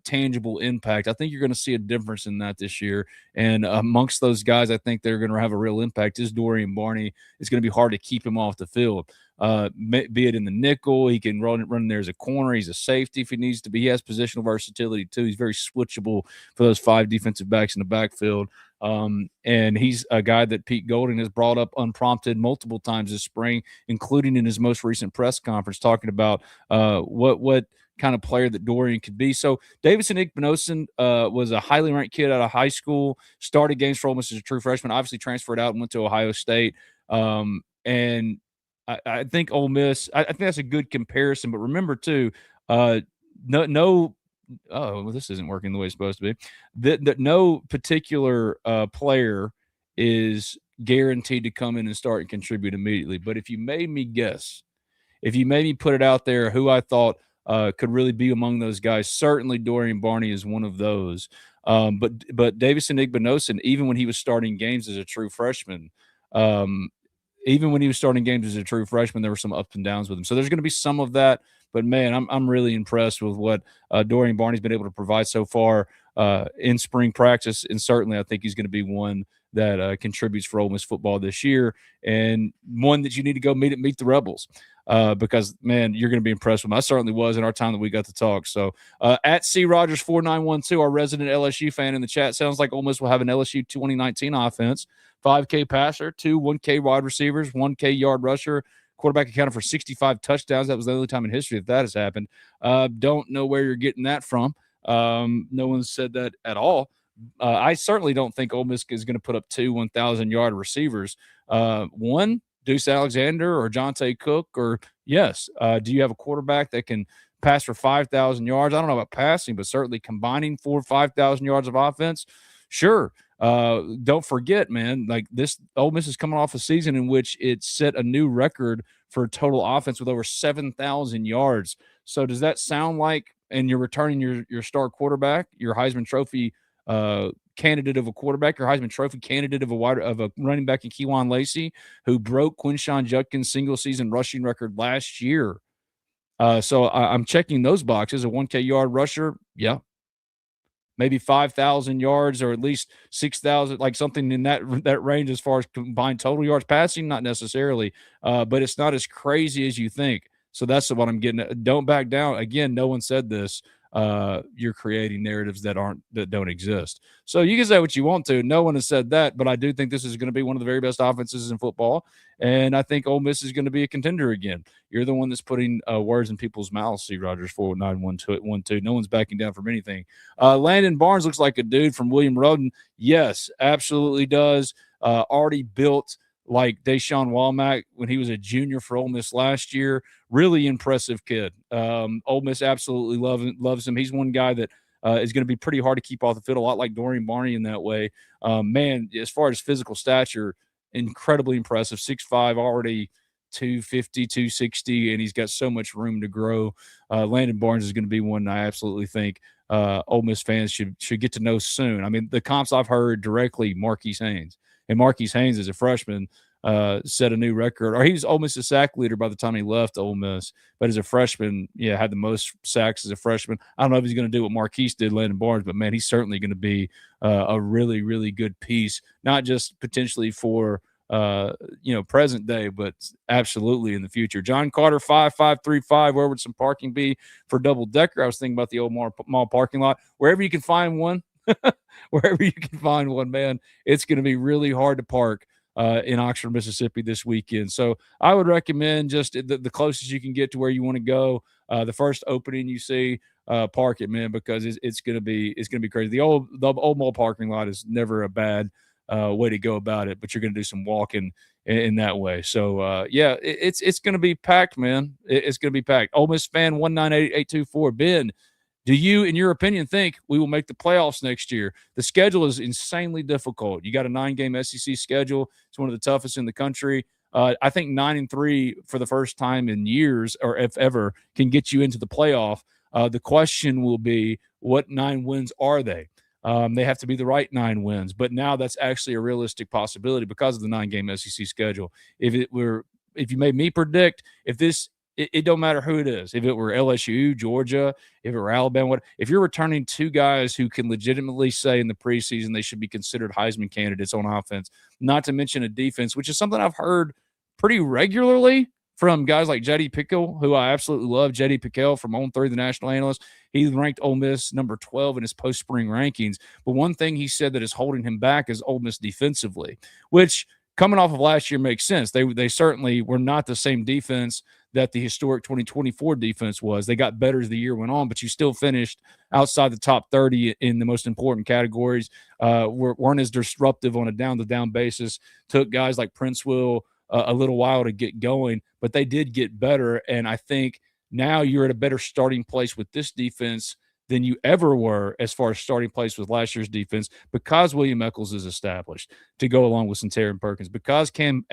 tangible impact. I think you're going to see a difference in that this year. And amongst those guys, I think they're going to have a real impact is Dorian Barney. It's going to be hard to keep him off the field. Be it in the nickel, he can run there as a corner. He's a safety if he needs to be. He has positional versatility too. He's very switchable for those 5 defensive backs in the backfield. And he's a guy that Pete Golding has brought up unprompted multiple times this spring, including in his most recent press conference, talking about what kind of player that Dorian could be. So Davison Igbinosun was a highly ranked kid out of high school, started games for Ole Miss as a true freshman, obviously transferred out and went to Ohio State. And I think Ole Miss, I think that's a good comparison. But remember, too, this isn't working the way it's supposed to be. That no particular player is guaranteed to come in and start and contribute immediately. But if you made me guess, if you made me put it out there, who I thought could really be among those guys, certainly Dorian Barney is one of those. But Davison Igbinosun, even when he was starting games as a true freshman, there were some ups and downs with him. So there's going to be some of that. But, man, I'm really impressed with what Dorian Barney's been able to provide so far in spring practice. And certainly I think he's going to be one that contributes for Ole Miss football this year, and one that you need to go meet the Rebels because, man, you're going to be impressed with him. I certainly was in our time that we got to talk. So at C. Rogers 4912, our resident LSU fan in the chat, sounds like Ole Miss will have an LSU 2019 offense, 5K passer, 2 1K wide receivers, 1K yard rusher, quarterback accounted for 65 touchdowns. That was the only time in history that has happened. Don't know where you're getting that from. No one said that at all. I certainly don't think Ole Miss is going to put up 2 1,000-yard receivers. One, Deuce Alexander or Jonte Cook, or yes. Do you have a quarterback that can pass for 5,000 yards? I don't know about passing, but certainly combining 4,000 or 5,000 yards of offense, sure. Don't forget, man, like this Ole Miss is coming off a season in which it set a new record for total offense with over 7,000 yards. So does that sound like, and you're returning your star quarterback, your Heisman Trophy candidate of a quarterback, your Heisman Trophy candidate of a running back in Kejuan Lacey, who broke Quinshon Judkins' single-season rushing record last year. So I'm checking those boxes. A 1K yard rusher, yeah. Maybe 5,000 yards or at least 6,000, like something in that range as far as combined total yards passing, not necessarily, but it's not as crazy as you think. So that's what I'm getting at. Don't back down. Again, no one said this. You're creating narratives that don't exist. So you can say what you want to. No one has said that, but I do think this is going to be one of the very best offenses in football, and I think Ole Miss is going to be a contender again. You're the one that's putting words in people's mouths. C. Rogers 49112. No one's backing down from anything. Landon Barnes looks like a dude from William Roden. Yes, absolutely does. Already built like Deshaun Walmack when he was a junior for Ole Miss last year. Really impressive kid. Ole Miss absolutely loves him. He's one guy that is going to be pretty hard to keep off the field, a lot like Dorian Barney in that way. Man, as far as physical stature, incredibly impressive. 6'5", already 250, 260, and he's got so much room to grow. Landon Barnes is going to be one I absolutely think Ole Miss fans should get to know soon. I mean, the comps I've heard directly, Marquise Haynes. And Marquise Haynes, as a freshman, set a new record. Or he was Ole Miss's sack leader by the time he left Ole Miss. But as a freshman, had the most sacks as a freshman. I don't know if he's going to do what Marquise did, Landon Barnes, but, man, he's certainly going to be a really, really good piece, not just potentially for, present day, but absolutely in the future. John Carter, 5535, where would some parking be for double-decker? I was thinking about the old mall parking lot. Wherever you can find one. Wherever you can find one, man, it's going to be really hard to park in Oxford, Mississippi this weekend. So I would recommend just the closest you can get to where you want to go. The first opening you see, park it, man, because it's gonna be crazy. The old mall parking lot is never a bad way to go about it, but you're gonna do some walking in that way. So yeah, it's gonna be packed, man. It's gonna be packed. Ole Miss fan 198824 Ben. Do you, in your opinion, think we will make the playoffs next year? The schedule is insanely difficult. You got a 9-game SEC schedule. It's one of the toughest in the country. I think 9-3 for the first time in years, or if ever, can get you into the playoff. The question will be, what 9 wins are they? They have to be the right 9 wins. But now that's actually a realistic possibility because of the 9-game SEC schedule. If you made me predict, it don't matter who it is. If it were LSU, Georgia, if it were Alabama, if you're returning 2 guys who can legitimately say in the preseason they should be considered Heisman candidates on offense, not to mention a defense, which is something I've heard pretty regularly from guys like J.D. Pickle, who I absolutely love. J.D. Pickle from On3, the national analyst. He ranked Ole Miss number 12 in his post-spring rankings. But one thing he said that is holding him back is Ole Miss defensively, which coming off of last year makes sense. They certainly were not the same defense that the historic 2024 defense was. They got better as the year went on, but you still finished outside the top 30 in the most important categories. Weren't as disruptive on a down-to-down basis. Took guys like Princeville a little while to get going, but they did get better, and I think now you're at a better starting place with this defense than you ever were as far as starting place with last year's defense, because William Eccles is established to go along with Centarian Perkins, because Cam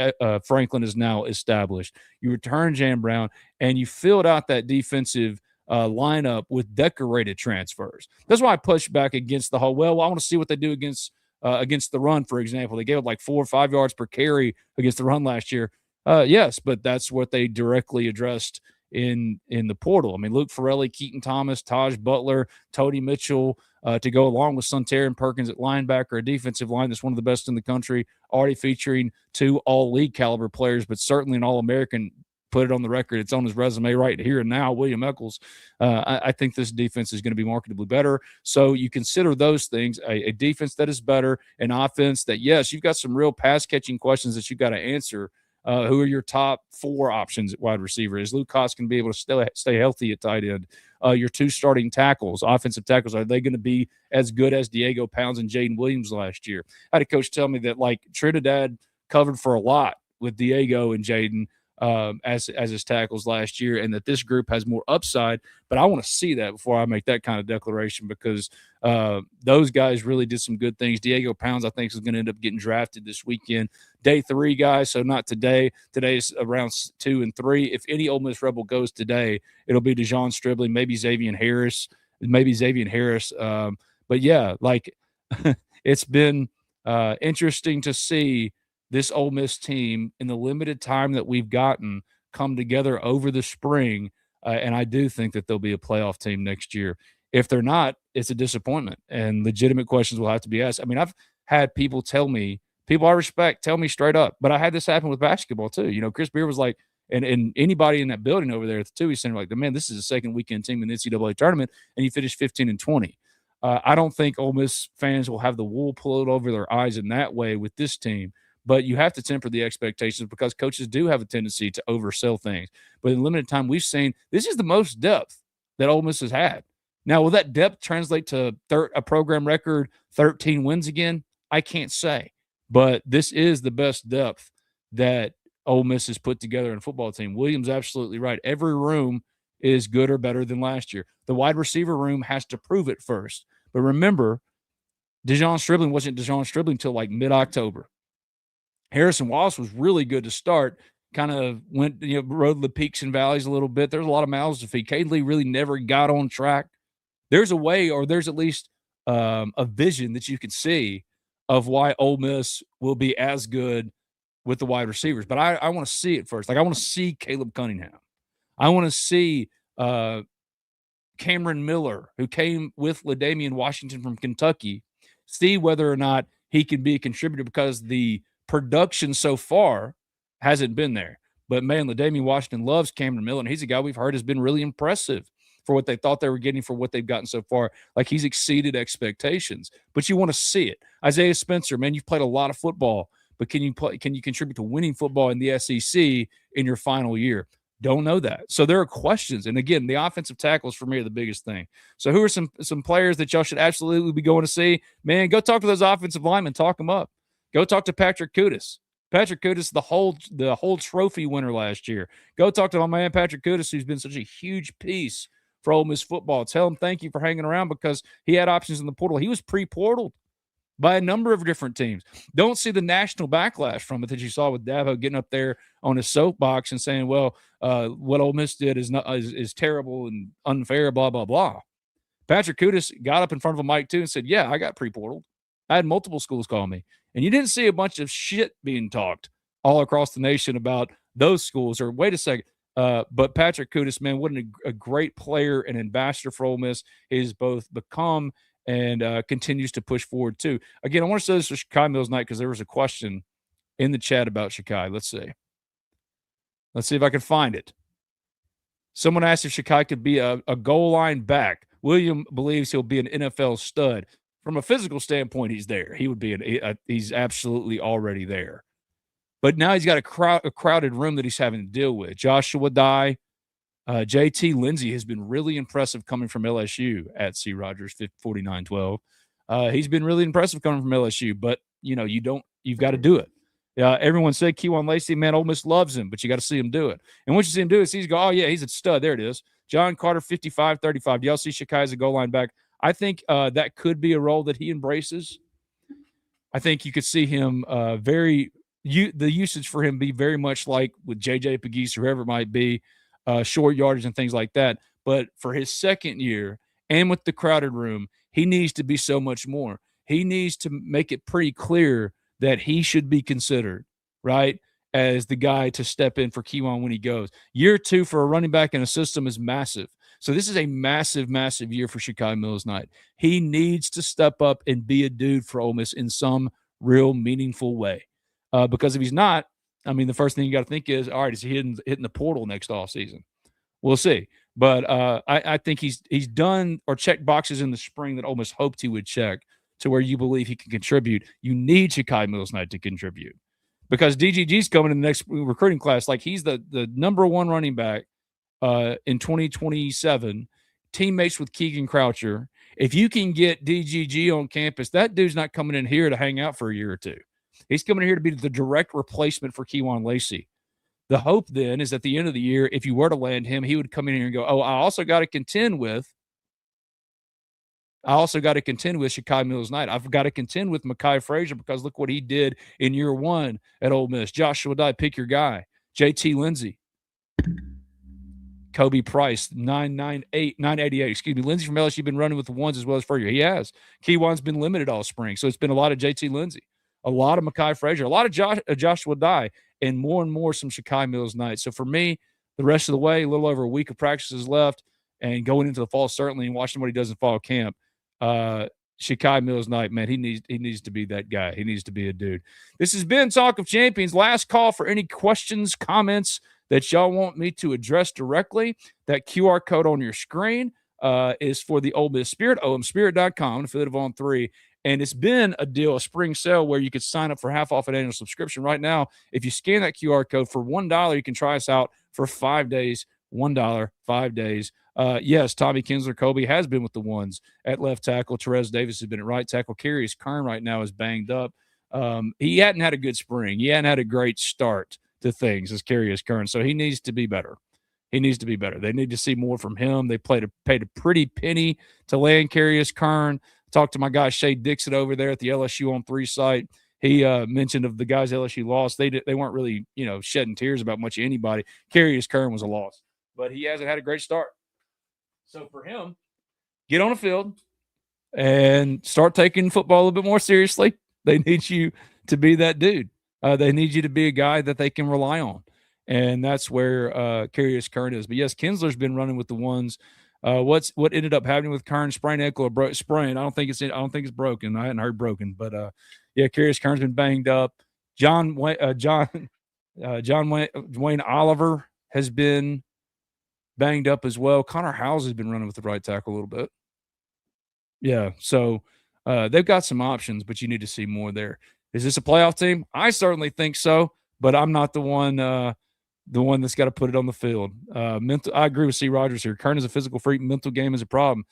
Franklin is now established. You return Jam Brown, and you filled out that defensive lineup with decorated transfers. That's why I push back against the whole, I want to see what they do against the run, for example. They gave up like 4 or 5 yards per carry against the run last year. Yes, but that's what they directly addressed in the portal. I mean, Luke Farrelly, Keaton Thomas, Taj Butler, Tony Mitchell, to go along with Centarian Perkins at linebacker, a defensive line that's one of the best in the country, already featuring 2 all-league caliber players, but certainly an All-American. Put it on the record. It's on his resume right here and now, William Eccles. I think this defense is going to be markedly better. So you consider those things, a defense that is better, an offense that, yes, you've got some real pass-catching questions that you've got to answer. Who are your top 4 options at wide receiver? Is Luke Haas going to be able to stay healthy at tight end? Your 2 starting tackles, offensive tackles, are they going to be as good as Diego Pounds and Jaden Williams last year? I had a coach tell me that, like, Trinidad covered for a lot with Diego and Jaden as his tackles last year, and that this group has more upside. But I want to see that before I make that kind of declaration, because those guys really did some good things. Diego Pounds, I think, is going to end up getting drafted this weekend. Day 3, guys, so not today. Today is around 2 and 3. If any Ole Miss Rebel goes today, it'll be DeJon Stribling, maybe Xavier Harris. But yeah, like it's been interesting to see this Ole Miss team in the limited time that we've gotten come together over the spring, and I do think that they'll be a playoff team next year. If they're not, it's a disappointment, and legitimate questions will have to be asked. I mean, I've had people I respect tell me straight up, but I had this happen with basketball too. You know, Chris Beard was like, and anybody in that building over there at the 2, he's saying like, man, this is a second weekend team in the NCAA tournament, and you finished 15-20. I don't think Ole Miss fans will have the wool pulled over their eyes in that way with this team. But you have to temper the expectations, because coaches do have a tendency to oversell things. But in limited time, we've seen this is the most depth that Ole Miss has had. Now, will that depth translate to a program record 13 wins again? I can't say. But this is the best depth that Ole Miss has put together in a football team. William's absolutely right. Every room is good or better than last year. The wide receiver room has to prove it first. But remember, DeJon Stribling wasn't DeJon Stribling until like mid-October. Harrison Wallace was really good to start, kind of went, rode the peaks and valleys a little bit. There's a lot of mouths to feed. Cade Lee really never got on track. There's a way, or there's at least a vision that you can see of why Ole Miss will be as good with the wide receivers. But I want to see it first. Like, I want to see Caleb Cunningham. I want to see Cameron Miller, who came with LaDamian Washington from Kentucky, see whether or not he can be a contributor, because the production so far hasn't been there. But, man, LaDamian Washington loves Cameron Miller, and he's a guy we've heard has been really impressive for what they thought they were getting for what they've gotten so far. Like, he's exceeded expectations. But you want to see it. Isaiah Spencer, man, you've played a lot of football. but can you contribute to winning football in the SEC in your final year? Don't know that. So there are questions. And again, the offensive tackles for me are the biggest thing. So who are some players that y'all should absolutely be going to see? Man, go talk to those offensive linemen, talk them up. Go talk to Patrick Kudus. Patrick Kudus, the whole trophy winner last year. Go talk to my man Patrick Kudus, who's been such a huge piece for Ole Miss football. Tell him thank you for hanging around because he had options in the portal. He was pre-portaled by a number of different teams. Don't see the national backlash from it that you saw with Dabo getting up there on his soapbox and saying, well, what Ole Miss did is terrible and unfair, blah, blah, blah. Patrick Kudus got up in front of a mic too and said, yeah, I got pre-portaled. I had multiple schools call me. And you didn't see a bunch of shit being talked all across the nation about those schools. Or wait a second. But Patrick Kudus, man, what a great player and ambassador for Ole Miss. He's both become and continues to push forward too. Again, I want to say this for Shakai Mills night because there was a question in the chat about Shakai. Let's see if I can find it. Someone asked if Shakai could be a goal line back. William believes he'll be an NFL stud. From a physical standpoint, he's there. He would be he's absolutely already there. But now he's got a crowded room that he's having to deal with. Joshua Dye, JT Lindsey has been really impressive coming from LSU at C. Rogers 49-12. He's been really impressive coming from LSU, but you've got to do it. Everyone said Kewan Lacey, man, Ole Miss loves him, but you got to see him do it. And once you see him do it, he's go, oh yeah, he's a stud. There it is. John Carter 55-35. Do y'all see Shakai as a goal line back? I think that could be a role that he embraces. I think you could see him the usage for him be very much like with JJ Pegues or whoever it might be, short yardage and things like that. But for his second year and with the crowded room, he needs to be so much more. He needs to make it pretty clear that he should be considered, right, as the guy to step in for Kewan when he goes. Year 2 for a running back in a system is massive. So this is a massive, massive year for Shakai Mills Knight. He needs to step up and be a dude for Ole Miss in some real meaningful way. Because if he's not, I mean, the first thing you got to think is, all right, is he hitting the portal next offseason? We'll see. But I think he's done or checked boxes in the spring that Ole Miss hoped he would check to where you believe he can contribute. You need Shakai Mills Knight to contribute because DGG's coming in the next recruiting class. Like he's the number 1 running back in 2027, teammates with Keegan Croucher. If you can get DGG on campus, that dude's not coming in here to hang out for a year or two. He's coming in here to be the direct replacement for Kewan Lacey. The hope then is at the end of the year, if you were to land him, he would come in here and go, oh, I also got to contend with Shakai Mills Knight. I've got to contend with Mekhi Frazier because look what he did in year 1 at Ole Miss. Joshua Dye, pick your guy. JT Lindsey. Kobe Price, 988. Excuse me. Lindsey from LSU been running with the ones as well as Frazier. He has. Kewan's been limited all spring. So it's been a lot of JT Lindsey, a lot of Mekhi Frazier, a lot of Joshua Dye, and more some Shakai Mills Knight. So for me, the rest of the way, a little over a week of practices left and going into the fall, certainly, and watching what he does in fall camp. Shakai Mills Knight, man, he needs to be that guy. He needs to be a dude. This has been Talk of Champions. Last call for any questions, comments that y'all want me to address directly. That QR code on your screen is for the Ole Miss Spirit, omspirit.com, affiliate of On 3. And it's been a spring sale where you could sign up for half off an annual subscription. Right now, if you scan that QR code for $1, you can try us out for 5 days. $1, 5 days. Yes, Tommy Kinsler Kobe has been with the ones at left tackle. Terez Davis has been at right tackle. Carius Kern right now is banged up. He hadn't had a good spring. He hadn't had a great start to things as Carius Kern, so he needs to be better. He needs to be better. They need to see more from him. They paid a pretty penny to land Carius Kern. Talked to my guy Shay Dixon over there at the LSU on 3 site. He mentioned of the guys LSU lost. They weren't really shedding tears about much of anybody. Carius Kern was a loss, but he hasn't had a great start. So for him, get on the field and start taking football a little bit more seriously. They need you to be that dude. They need you to be a guy that they can rely on. And that's where Carius Kern is. But, yes, Kinsler's been running with the ones. What ended up happening with Kern? Sprained ankle or sprain? I don't think it's broken. I hadn't heard broken. But, yeah, Carius Kern's been banged up. Dwayne Oliver has been banged up as well. Connor Howes has been running with the right tackle a little bit. Yeah, so they've got some options, but you need to see more there. Is this a playoff team? I certainly think so, but I'm not the one that's got to put it on the field. I agree with C. Rogers here. Kern is a physical freak. Mental game is a problem.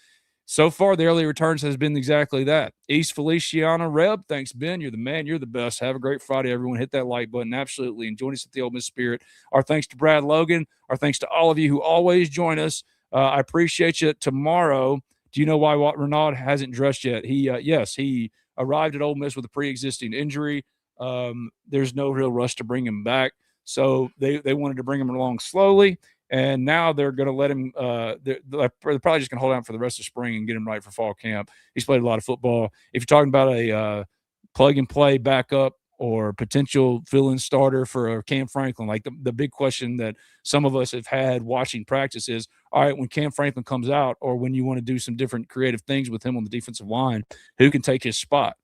So far, the early returns has been exactly that. East Feliciana Reb, thanks, Ben. You're the man. You're the best. Have a great Friday, everyone. Hit that like button. Absolutely. And join us at the Ole Miss Spirit. Our thanks to Brad Logan. Our thanks to all of you who always join us. I appreciate you. Tomorrow, do you know why Renaud hasn't dressed yet? He arrived at Ole Miss with a pre-existing injury. There's no real rush to bring him back. So they wanted to bring him along slowly. And now they're going to let him they're probably just going to hold out for the rest of spring and get him right for fall camp. He's played a lot of football. If you're talking about a plug-and-play backup or potential fill-in starter for Cam Franklin, like the big question that some of us have had watching practice is, all right, when Cam Franklin comes out or when you want to do some different creative things with him on the defensive line, who can take his spot?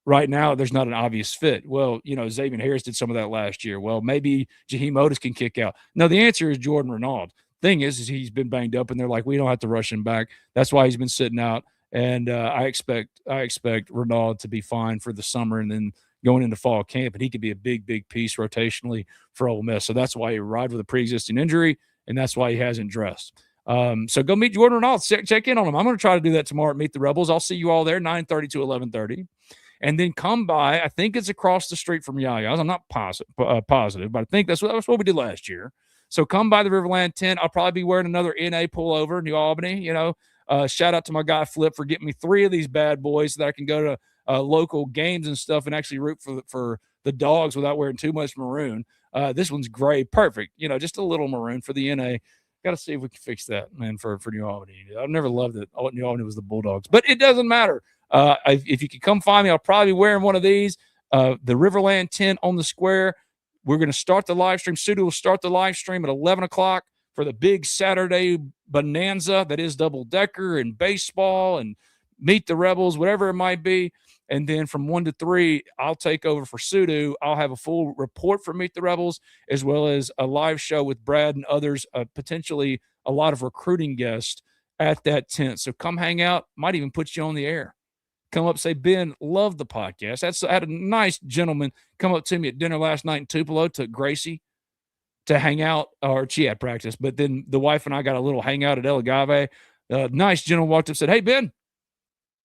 Right now, there's not an obvious fit. Well, Xavier Harris did some of that last year. Well, maybe Jaheim Otis can kick out. No, the answer is Jordan Renaud. Thing is he's been banged up, and they're like, we don't have to rush him back. That's why he's been sitting out. And I expect Renaud to be fine for the summer and then going into fall camp, and he could be a big, big piece rotationally for Ole Miss. So that's why he arrived with a pre-existing injury, and that's why he hasn't dressed. So go meet Jordan Renaud. Check in on him. I'm going to try to do that tomorrow at Meet the Rebels. I'll see you all there, 9:30 to 11:30. And then come by. I think it's across the street from Yaya's. I'm not positive, but I think that's what we did last year. So come by the Riverland tent. I'll probably be wearing another NA pullover, New Albany. Shout out to my guy Flip for getting me 3 of these bad boys so that I can go to local games and stuff and actually root for the dogs without wearing too much maroon. This one's gray, perfect. Just a little maroon for the NA. Got to see if we can fix that, man, for New Albany. I've never loved it. New Albany was the Bulldogs, but it doesn't matter. If you could come find me, I'll probably be wearing one of these. The Riverland tent on the square. We're going to start the live stream. Sudu will start the live stream at 11 o'clock for the big Saturday bonanza that is double-decker and baseball and Meet the Rebels, whatever it might be. And then from 1 to 3, I'll take over for Sudu. I'll have a full report for Meet the Rebels as well as a live show with Brad and others, potentially a lot of recruiting guests at that tent. So come hang out. Might even put you on the air. Come up, say, Ben, love the podcast. I had a nice gentleman come up to me at dinner last night in Tupelo, took Gracie to hang out, or she had practice, but then the wife and I got a little hangout at El Agave. Nice gentleman walked up and said, hey, Ben,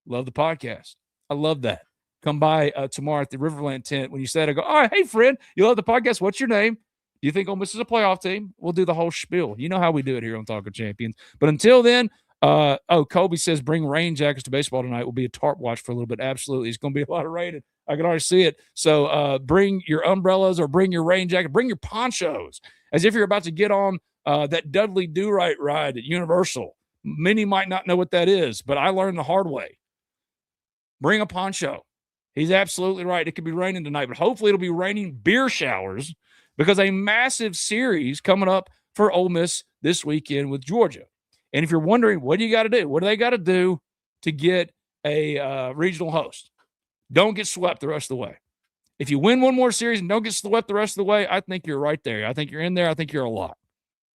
love the podcast. I love that. Come by tomorrow at the Riverland tent. When you said, I go, all right, hey, friend, you love the podcast. What's your name? Do you think Ole Miss is a playoff team? We'll do the whole spiel. You know how we do it here on Talk of Champions. But until then, Kobe says bring rain jackets to baseball tonight. Will be a tarp watch for a little bit. Absolutely. It's going to be a lot of rain. I can already see it. So bring your umbrellas or bring your rain jacket. Bring your ponchos as if you're about to get on that Dudley Do-Right ride at Universal. Many might not know what that is, but I learned the hard way. Bring a poncho. He's absolutely right. It could be raining tonight, but hopefully it'll be raining beer showers because a massive series coming up for Ole Miss this weekend with Georgia. And if you're wondering, what do you got to do? What do they got to do to get a regional host? Don't get swept the rest of the way. If you win one more series and don't get swept the rest of the way, I think you're right there. I think you're in there. I think you're a lot.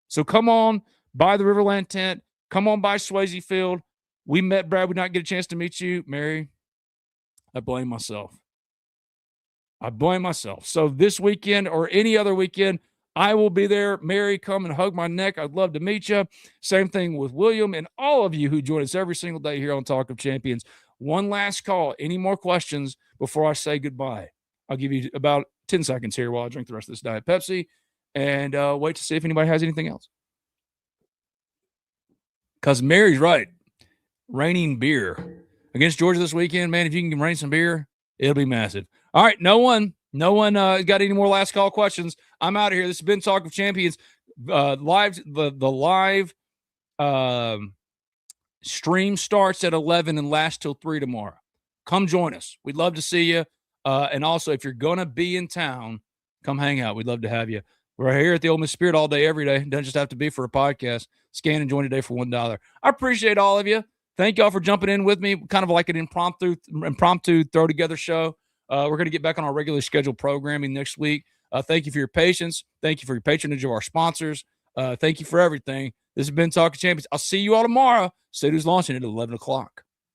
So come on by the Riverland tent. Come on by Swayze Field. We met Brad. We not get a chance to meet you. Mary, I blame myself. So this weekend or any other weekend, I will be there. Mary, come and hug my neck. I'd love to meet you. Same thing with William and all of you who join us every single day here on Talk of Champions. One last call. Any more questions before I say goodbye? I'll give you about 10 seconds here while I drink the rest of this Diet Pepsi and wait to see if anybody has anything else. Because Mary's right. Raining beer against Georgia this weekend, man, if you can rain some beer, it'll be massive. All right, no one got any more last call questions. I'm out of here. This has been Talk of Champions. The live stream starts at 11 and lasts till 3 tomorrow. Come join us. We'd love to see you. And also, if you're going to be in town, come hang out. We'd love to have you. We're here at the Ole Miss Spirit all day, every day. It doesn't just have to be for a podcast. Scan and join today for $1. I appreciate all of you. Thank y'all for jumping in with me. Kind of like an impromptu throw together show. We're going to get back on our regularly scheduled programming next week. Thank you for your patience. Thank you for your patronage of our sponsors. Thank you for everything. This has been Talk of Champions. I'll see you all tomorrow. Studios launching at 11 o'clock.